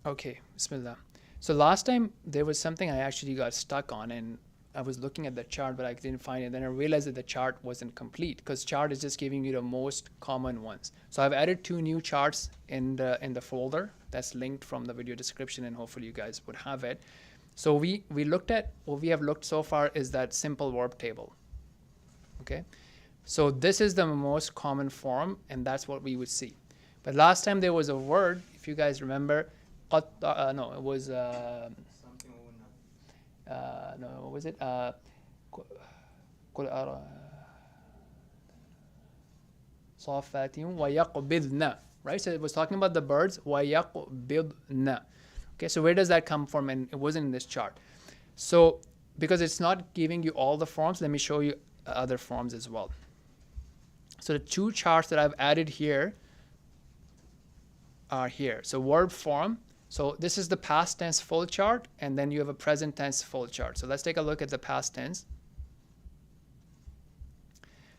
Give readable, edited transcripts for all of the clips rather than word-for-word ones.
Okay, Bismillah. So last time there was something I actually got stuck on, and I was looking at the chart, but I didn't find it. Then I realized that the chart wasn't complete because chart is just giving you the most common ones. So I've added two new charts in the folder that's linked from the video description, and hopefully you guys would have it. So we looked at what we have looked so far is that simple verb table. Okay, so this is the most common form, and that's what we would see. But last time there was a word, if you guys remember, no, it was Something no, what was it? صافات ويقبضن, right? So it was talking about the birds ويقبضن. Okay, so where does that come from? And it wasn't in this chart. So because it's not giving you all the forms, let me show you other forms as well. So the two charts that I've added here are here. So verb form. So this is the past tense full chart, and then you have a present tense full chart. So let's take a look at the past tense.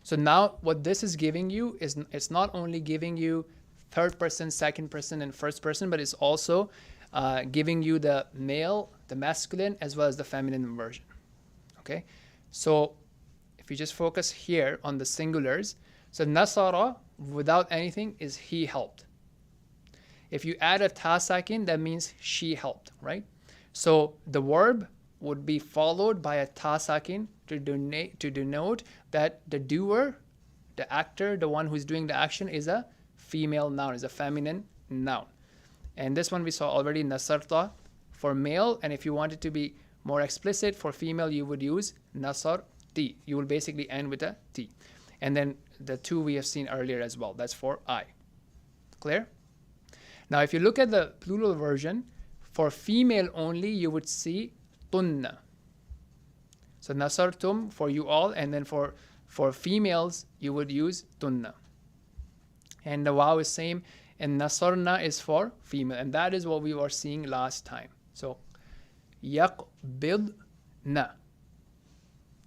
So now what this is giving you is it's not only giving you third person, second person, and first person, but it's also giving you the male, the masculine, as well as the feminine version. Okay, so if you just focus here on the singulars, so nasara without anything is he helped. If you add a ta sakin, that means she helped, right? So the verb would be followed by a ta sakin to denote that the doer, the actor, the one who's doing the action is a female noun, is a feminine noun. And this one we saw already, nasarta for male, and if you wanted to be more explicit for female, you would use nasar ti. You will basically end with a ti. And then the two we have seen earlier as well. That's for I. Clear? Now, if you look at the plural version, for female only, you would see tunna. So nasartum for you all, and then for females, you would use tunna. And the waw is same, and nasarna is for female, and that is what we were seeing last time. So yaqbidna.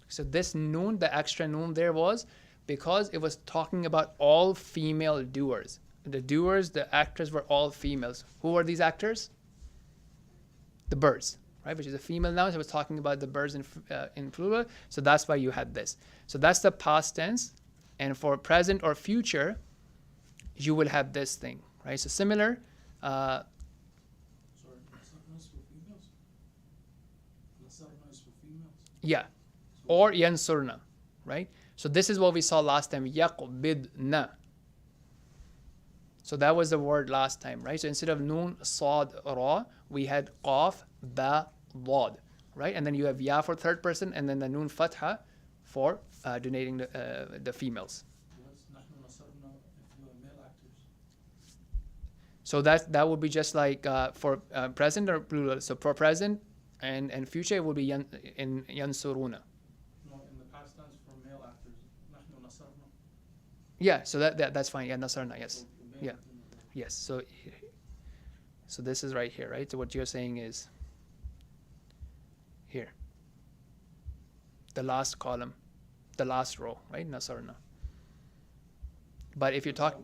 So this noon, the extra noon there was because it was talking about all female doers. The doers, the actors were all females. Who were these actors? The birds, right? Which is a female noun. So I was talking about the birds in plural. So that's why you had this. So that's the past tense. And for present or future, you will have this thing, right? So similar. Sorry, nasarna is for females? Nasarna is for females? Yeah. Or yansurna, right? So this is what we saw last time. Yaqbidna. So that was the word last time, right? So instead of noon, sad, ra, we had qaf, ba, dad, right? And then you have ya for third person, and then the noon fatha for denoting the females. So that would be just like for present or plural. So for present and future, it will be in yansuruna. No, in the past tense for male actors, nahnu nasarna. Yeah, so that's fine. Yeah, nasarna, yes. Yeah. Yes. So this is right here, right? So what you're saying is here. The last column, the last row, right? Nasarna. But if you talk,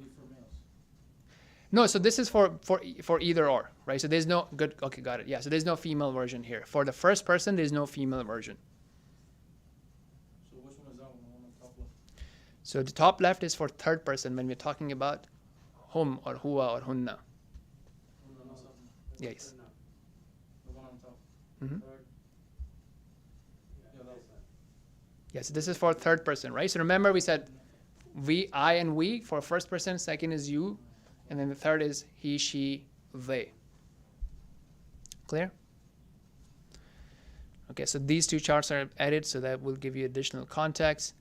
no, so this is for either or, right? So there's no good. Okay, got it. Yeah. So there's no female version here. For the first person, there's no female version. So which one is that one? The one on top left? So the top left is for third person when we're talking about hum or huwa or hunna. Yes. The one on top. Mm-hmm. Third. Yeah, that was that. Yes, this is for third person, right? So remember we said I and we for first person, second is you, and then the third is he, she, they. Clear? Okay, so these two charts are added, so that will give you additional context.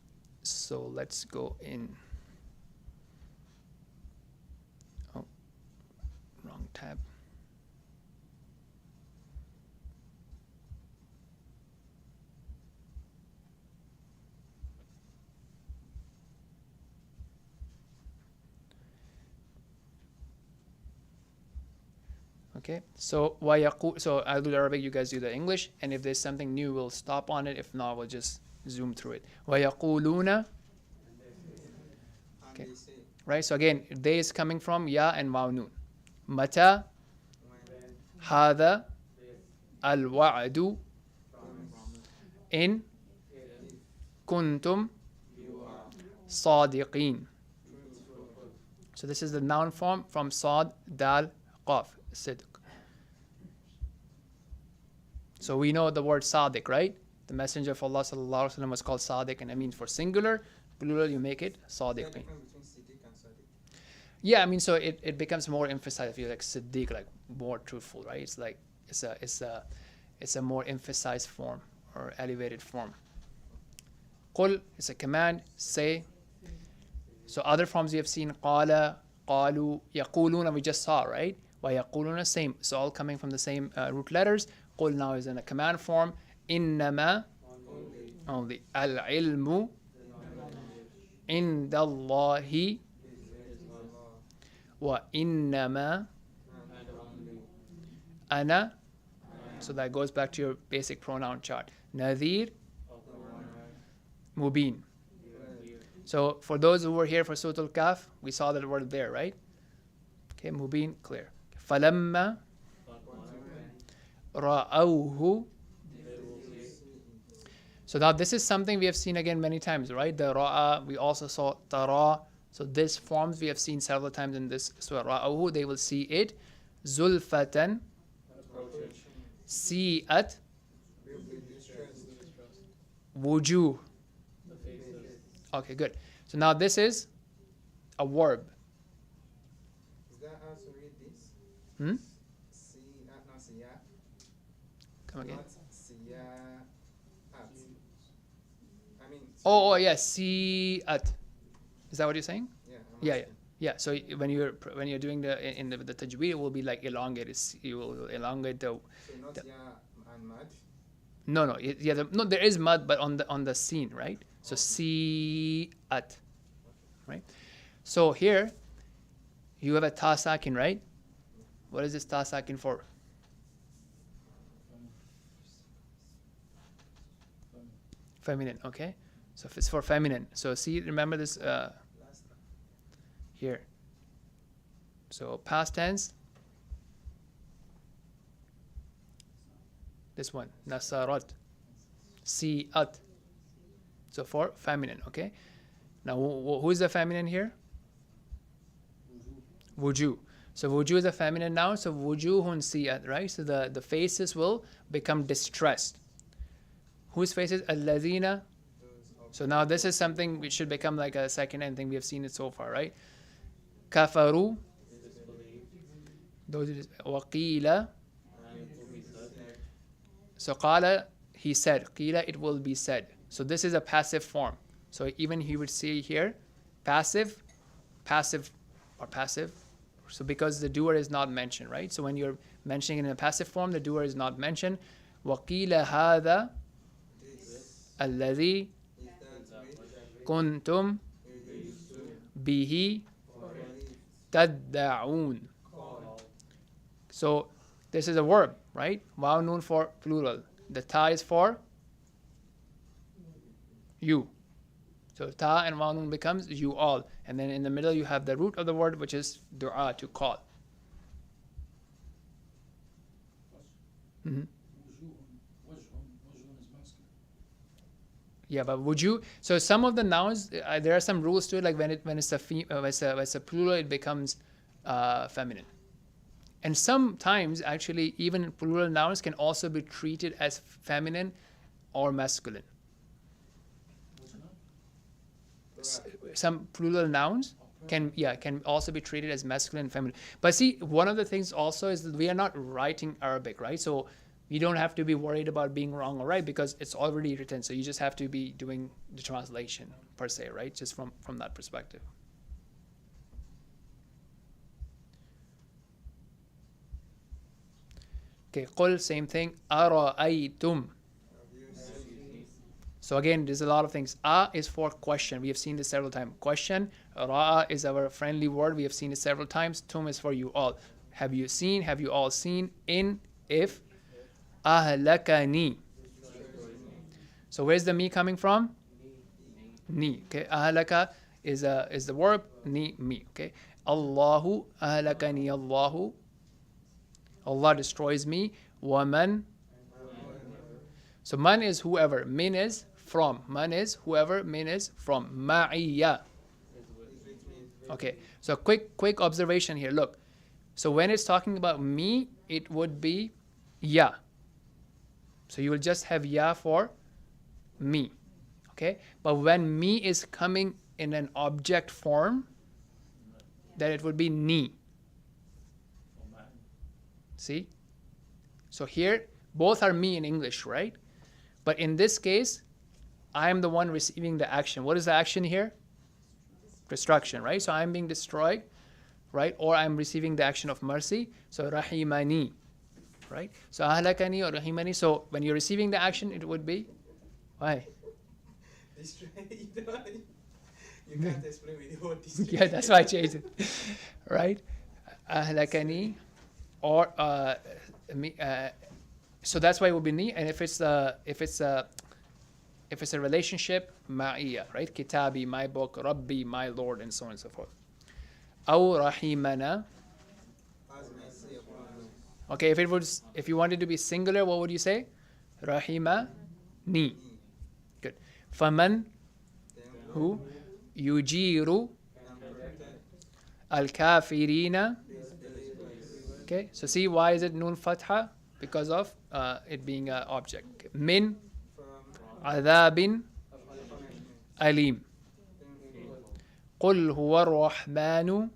So let's go in. Oh, wrong tab. Okay, so so I'll do the Arabic, you guys do the English, and if there's something new, we'll stop on it. If not, we'll just zoom through it. وَيَقُولُونَ. Okay. Right, so again, they is coming from ya and waw noon. Mata, هذا الوعد إن كنتم صادقين. So this is the noun form from Sad, Dal, Qaf, Sidq. So we know the word Sadiq, right? The Messenger of Allah sallallahu alaihi wasallam was called Sadiq, and it means for singular, plural you make it Sadiq. Between Siddiq and Sadiq. Yeah, I mean, so it becomes more emphasized if you're like Siddiq, like more truthful, right? It's like it's a more emphasized form or elevated form. Qul is a command, say. So other forms we have seen qala, qalu, yaquluna, we just saw, right? Wa yaquluna, same. So all coming from the same root letters. Qul now is in a command form. Innama, only. Al-ilmu indallahi wa innama ana. So that goes back to your basic pronoun chart. Nadhir, mubin. So for those who were here for Surat al-Kahf, we saw that word there, right? Okay, mubin, clear. Falamma ra'awhu. So now this is something we have seen again many times, right? The ra'a, we also saw tara. So this forms we have seen several times in this surah. Ra'awhu, they will see it. Zulfatan, si'at, wujuh. Okay, good. So now this is a verb. Is that how to read this? Hmm? Not siya. Come again. Not siya. I mean. Oh, yeah, si'at. Is that what you're saying? Yeah. Yeah. Yeah. So when you're doing the tajweed, it will be like elongated. You will elongate the. So not ya and mad. No. Yeah. No, there is mud, but on the scene, right? So si'at, right? So here, you have a ta sakin, right? What is this ta sakin for? Feminine, okay? So if it's for feminine, so see, remember this here. So past tense, this one, nasarat, si'at. So for feminine, okay? Now, who is the feminine here? Wujuh. So wujuh is a feminine noun, so wujuhun si'at, right? So the faces will become distressed. Whose faces? Alladhina. So now this is something which should become like a second-hand thing. We have seen it so far, right? Kafaru. Waqila. So qala, he said. Qila, it will be said. So this is a passive form. So even he would say here, passive. So because the doer is not mentioned, right? So when you're mentioning it in a passive form, the doer is not mentioned. وَقِيلَ هَذَا الَّذِي كُنْتُمْ بِهِ تَدَّعُونَ. So this is a verb, right? Waw noon for plural. The ta is for you. So ta and waw noon becomes you all. And then in the middle you have the root of the word, which is du'a, to call. Mm-hmm. Yeah, but would you? So some of the nouns, there are some rules to it. Like when it's a plural, it becomes feminine. And sometimes, actually, even plural nouns can also be treated as feminine or masculine. Some plural nouns can also be treated as masculine and feminine. But see, one of the things also is that we are not writing Arabic, right? So you don't have to be worried about being wrong or right because it's already written. So you just have to be doing the translation per se, right? Just from that perspective. Okay, qul, same thing. Ara'aytum. So again, there's a lot of things. A is for question. We have seen this several times. Question. Ra'a is our friendly word. We have seen it several times. Tum is for you all. Have you seen? Have you all seen? In, if. Ahlakani. So where's the me coming from? Ni. Okay. Ahlaka is the verb. Ni, me. Okay. Allahu ahlakani. Allahu Allah destroys me. Waman. So man is whoever. Min is from. Man is whoever. Min is from. Ma'iyya. Okay. So quick observation here. Look. So when it's talking about me, it would be ya. So you will just have ya for me. Okay. But when me is coming in an object form, then it would be ni. See? So here, both are me in English, right? But in this case, I am the one receiving the action. What is the action here? Destruction, right? So I'm being destroyed, right? Or I'm receiving the action of mercy. So rahimani, right? So ahlakani or rahimani. So when you're receiving the action, it would be, why? You can't explain with the word distract. Yeah, that's why I changed it, right? Ahlakani, or so that's why it would be ni. And if it's a relationship, ma'iyya, right? Kitabi, my book, Rabbi, my Lord, and so on and so forth. Aw rahimana. As mercy upon us. Okay, if you wanted to be singular, what would you say? Rahima ni. Good. Faman, who? Yujiru al-kafirina. Okay, so see why is it nun fatha? Because of it being an object. Okay. Min adhabin alim. Qul huwa ar-rahmanu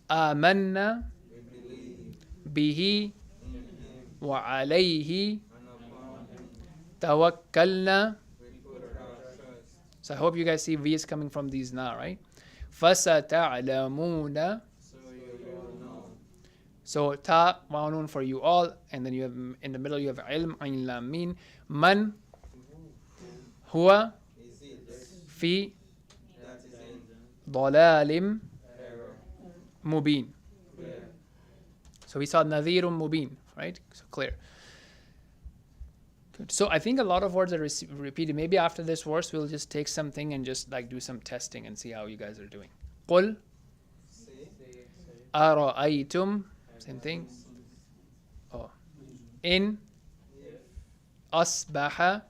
amanna bihi wa alayhi tawakkalna. So I hope you guys see V is coming from these now, right? فَسَتَعْلَمُونَ. So ta, ma'anun for you all, and then you have in the middle you have ilm, ayn lam mim. Man huwa fi dalalim mubin. So we saw nadhirun mubin, right? So clear. Good. So I think a lot of words are repeated. Maybe after this verse we'll just take something and just like do some testing and see how you guys are doing. Qul ara'aytum. Same thing. Oh. In asbaha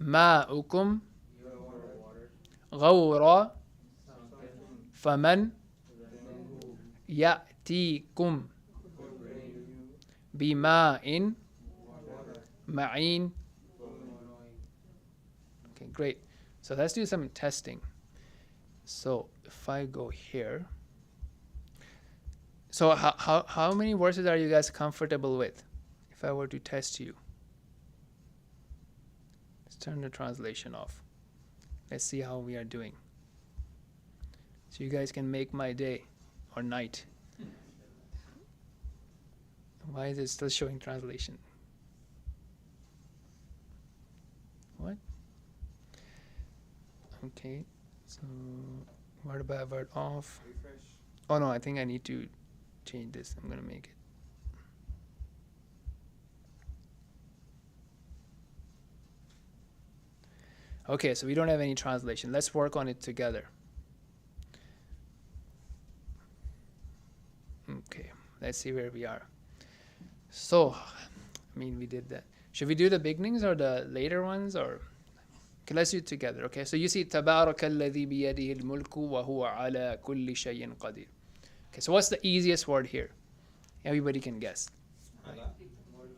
ma'ukum ghawra faman ya'tikum bima'in ma'in. Okay, great. So let's do some testing. So if I go here, so how many verses are you guys comfortable with? If I were to test you, let's turn the translation off. Let's see how we are doing. So you guys can make my day or night. Why is it still showing translation? What? Okay, so word by word off. Refresh. Oh no, I think I need to change this. I'm gonna make it. Okay, so we don't have any translation. Let's work on it together. Okay, let's see where we are. So, I mean, we did that. Should we do the beginnings or the later ones, or? Okay, let's do it together. Okay, so you see, تبارك الذي بيده الملك وهو على كل شيء قدير. Okay, so what's the easiest word here? Everybody can guess.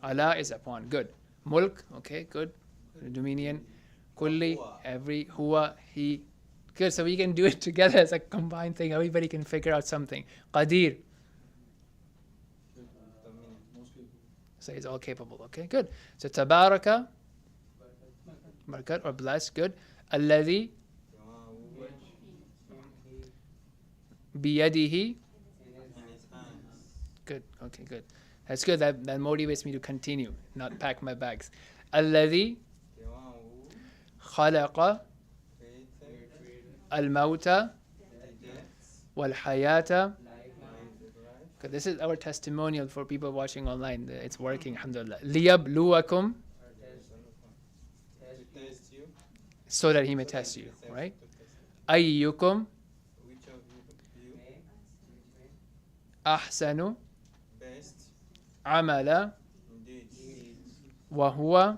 Allah is upon. Good. Mulk. Okay, good. Dominion. Kulli. Every. Huwa. He. Good. So we can do it together as a combined thing. Everybody can figure out something. Qadir. So he's all capable. Okay, good. So tabaraka. Barakat or blessed. Good. Alladhi. Biyadihi. Good. Okay, good. That's good. That motivates me to continue, not pack my bags. Alladhi khalaqa al-mawta wal-hayata. Okay, this is our testimonial for people watching online. It's working, alhamdulillah. Liyabluwakum, so that he may test you, right? Ayyukum, Which of you أحسن best, عمل indeed, وهو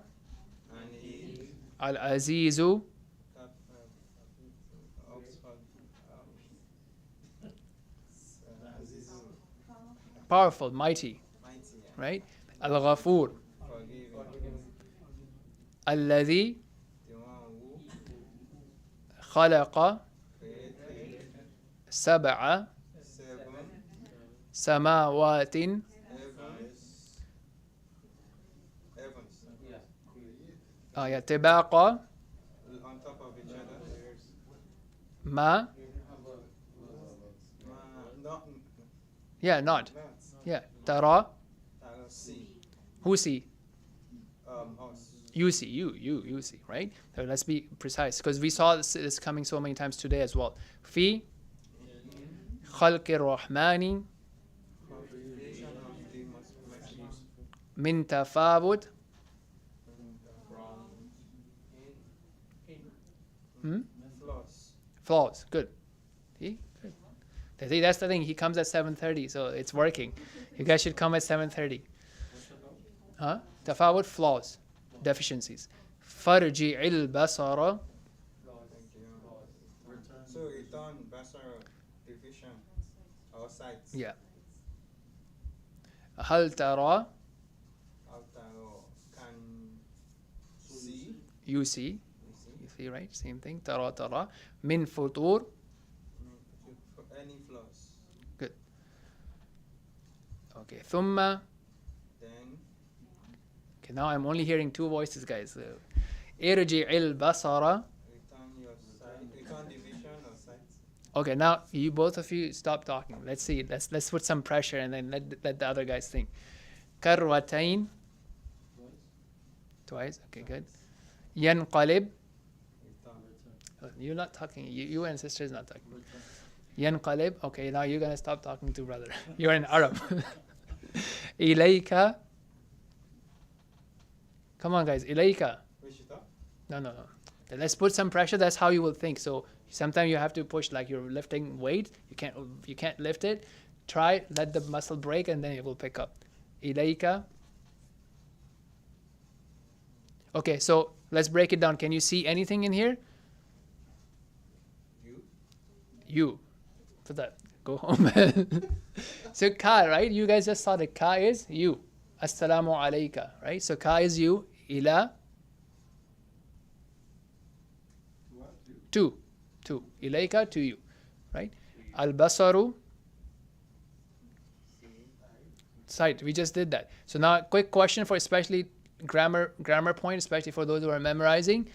and he العزيز Oxford, Azizu, powerful, mighty, mighty, right? الغفور forgiving, الذي the one who خلق created 7 7 سماوات heavens طباقا on top of each other. ما Not, not not, ترى see, who see us. you see you see, right? So let's be precise because we saw this coming so many times today as well. في خلق الرحمن Creation of the most من تفاوت flaws. Good. See? Good. See, that's the thing. He comes at 7:30, so it's working. You guys should come at 7:30. Huh? تفاوت flaws, deficiencies. فرجع البصر. So return basar division or sight. Yeah. هل ترى After can see. you see right, same thing. ترى من فطور. Any flaws. Good. Okay. ثم. Then Okay, now I'm only hearing 2 voices, guys. ارجع البصر. return your sight. Return division or sight. Okay, now you both of you stop talking. Let's see. Let's put some pressure and then let the other guys think. كروتين. Twice. Okay, good. ينقلب. Return. You're not talking. You and sister is not talking. ينقلب. Okay, now you're gonna stop talking to brother. You're in Arab. إليك. Come on, guys. إليك. Push it up. No. Let's put some pressure. That's how you will think. So sometimes you have to push like you're lifting weight. You can't lift it. Try, let the muscle break, and then it will pick up. إليك. Okay, so let's break it down. Can you see anything in here? You. Put that. Go home. So ka, right? You guys just saw the ka is you. Assalamu alayka, right? So ka is you. Ila. To. Ilayka, to you, right? Al-basaru. Sight. We just did that. So now, quick question for especially grammar point, especially for those who are memorizing.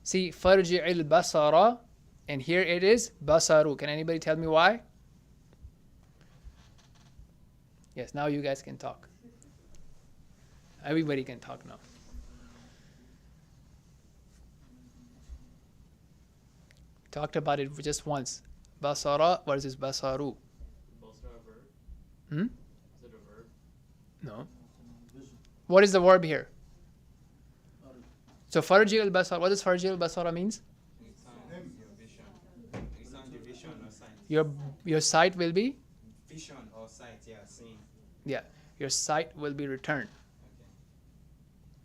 See, farji al-basara, and here it is basaru. Can anybody tell me why? Yes, now you guys can talk. Everybody can talk now. Talked about it just once. Basara versus basaru. Basra a verb? Hmm? Is it a verb? No. What is the verb here? So farji al-basara. What does farji al-basara means? Return your vision. Return division or sight. Your sight will be? Vision or sight, yeah, seeing. Yeah. Your sight will be returned.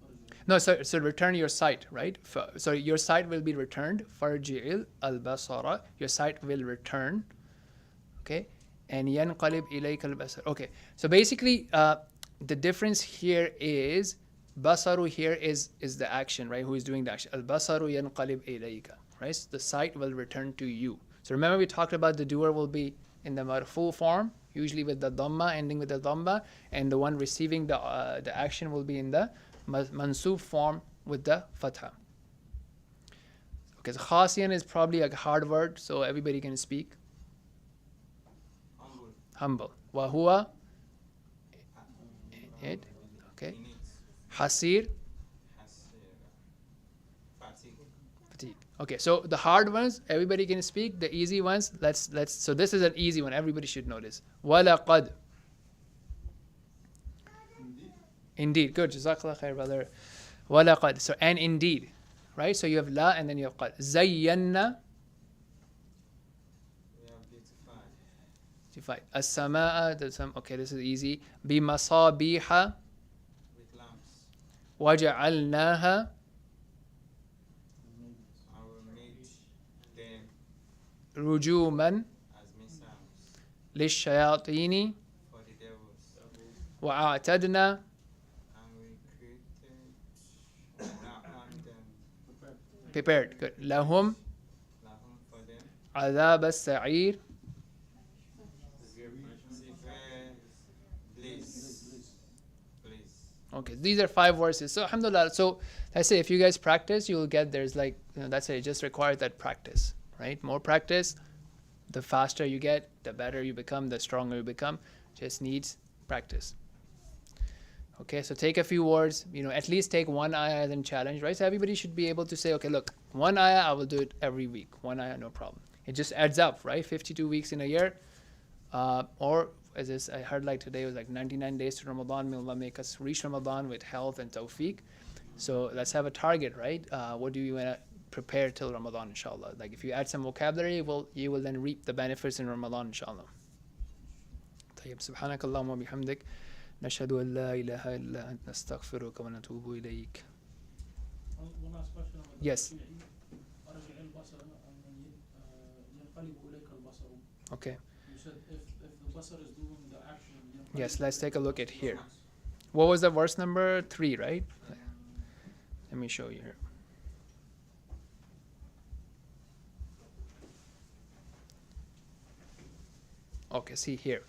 Okay. No, so return your sight, right? So your sight will be returned. Farji'il al-basara. Your sight will return. Okay? And yanqalib ilayka al-basar. Okay. So basically, the difference here is basaru here is the action, right? Who is doing the action? Al-basaru yanqalib ilayka. Right? So the sight will return to you. So remember we talked about the doer will be in the marfu form, usually with the dhamma, ending with the dhamma, and the one receiving the action will be in the mansub form with the fatha. Okay, so khasiyan is probably a hard word, so everybody can speak. Humble. Humble. Wahuwa. It. Okay. In it. Hasir. Has fatigue. Fatigue. Okay, so the hard ones everybody can speak. The easy ones, let's. So this is an easy one. Everybody should know this. Walaqad. Indeed. Good. Jazakallah khair, brother. Walaqad. So and indeed, right? So you have la and then you have qad. Zayyanna. We have beautified. Divide. As-sama'a, okay, this is easy. Bimasabiha with lamps. waja'alnaha I will make them rujuman as missiles lishayatini for the devils, wa'atadna and we created and prepared. Good. Lahum lahum for them adhab as-sa'ir severe bliss. Okay, these are 5 verses. So alhamdulillah. So I say if you guys practice, you will get there's like that's it. It just requires that practice, right? More practice, the faster you get, the better you become, the stronger you become. Just needs practice. Okay, so take a few words. At least take one ayah as a challenge, right? So everybody should be able to say, okay, look, one ayah I will do it every week. One ayah, no problem. It just adds up, right? 52 weeks in a year, or as this, I heard like today was like 99 days to Ramadan. May Allah make us reach Ramadan with health and tawfiq. So let's have a target, right? What do you want to prepare till Ramadan, inshallah? Like if you add some vocabulary, you will then reap the benefits in Ramadan, inshallah. طيب سبحانك اللهم وبحمدك نشهد أن لا إله إلا أنت نستغفرك ونتوب إليك. One last question. Yes. أرجع البصر ينقلب إليك البصر. Okay. You said if the basar is doing the action. Yes, let's take a look at here. What was the verse number 3, right? Let me show you here. Okay, see here.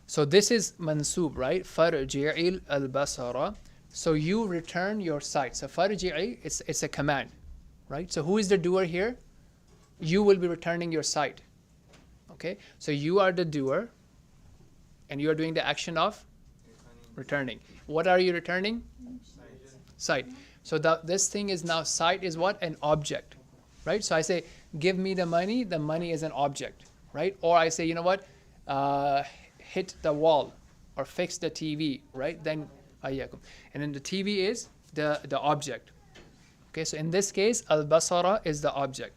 So this is mansub, right? Farji'il al-basara. So you return your sight. So farji'i, it's a command, right? So who is the doer here? You will be returning your sight. Okay? So you are the doer, and you are doing the action of returning. What are you returning? Sight. So this thing is now, sight is what? An object, right? So I say, give me the money is an object, right? Or I say, you know what? Hit the wall or fix the TV, right? Then, and then the TV is the object. Okay, so in this case, al-basara is the object.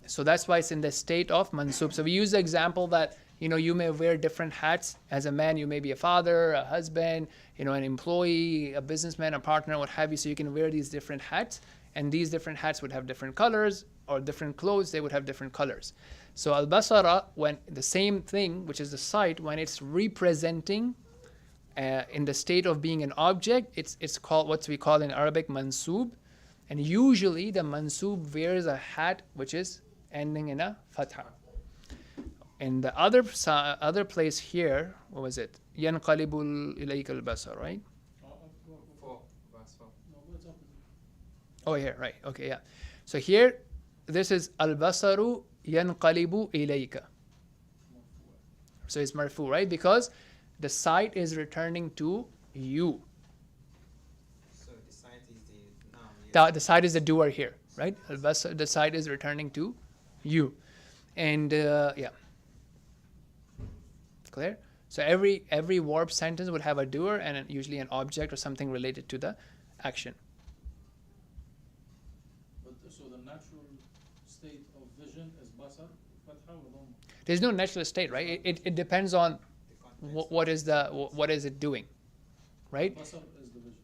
So that's why it's in the state of mansub. So we use the example that, you may wear different hats. As a man, you may be a father, a husband, an employee, a businessman, a partner, what have you. So you can wear these different hats, and these different hats would have different colors, or different clothes, they would have different colors. So al-basara, when the same thing, which is the sight, when it's representing in the state of being an object, it's called what we call in Arabic mansub. And usually the mansub wears a hat which is ending in a fatha. In the other place here, what was it? Yanqalibul ilayka al-basar, right? 4, verse 4. Oh, here, right. Okay, yeah. So here, this is al-basaru yanqalibu ilayka. So it's marfu, right? Because the sight is returning to you. So the sight is the noun. The sight is the doer here, right? Al-basar, the sight is returning to you. And yeah. Clear? So every verb sentence would have a doer and usually an object or something related to the action. But so the natural state of vision is basar, fatha or dhamma? There's no natural state, right? It depends on what is it doing, right? Basar is the vision.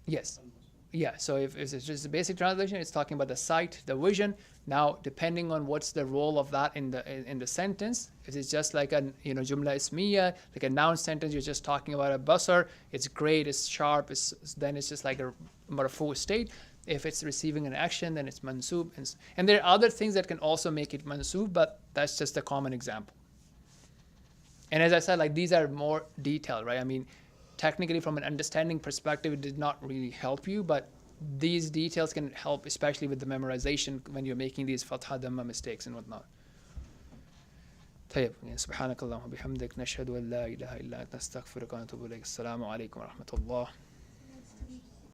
Yes. Al-basar. Yeah, so if it's just a basic translation, it's talking about the sight, the vision. Now, depending on what's the role of that in the sentence, if it's just like a jumla ismiya, like a noun sentence, you're just talking about a basar, it's great, it's sharp, then it's just like a marfu state. If it's receiving an action, then it's mansub. And there are other things that can also make it mansub, but that's just a common example. And as I said, like these are more detailed, right? I mean, technically from an understanding perspective, it did not really help you, but these details can help, especially with the memorization when you're making these fatha dhamma mistakes and whatnot. طيب سبحانك اللهم وبحمدك نشهد أن لا إله إلا أنت نستغفرك ونتوب إليك السلام عليكم ورحمة الله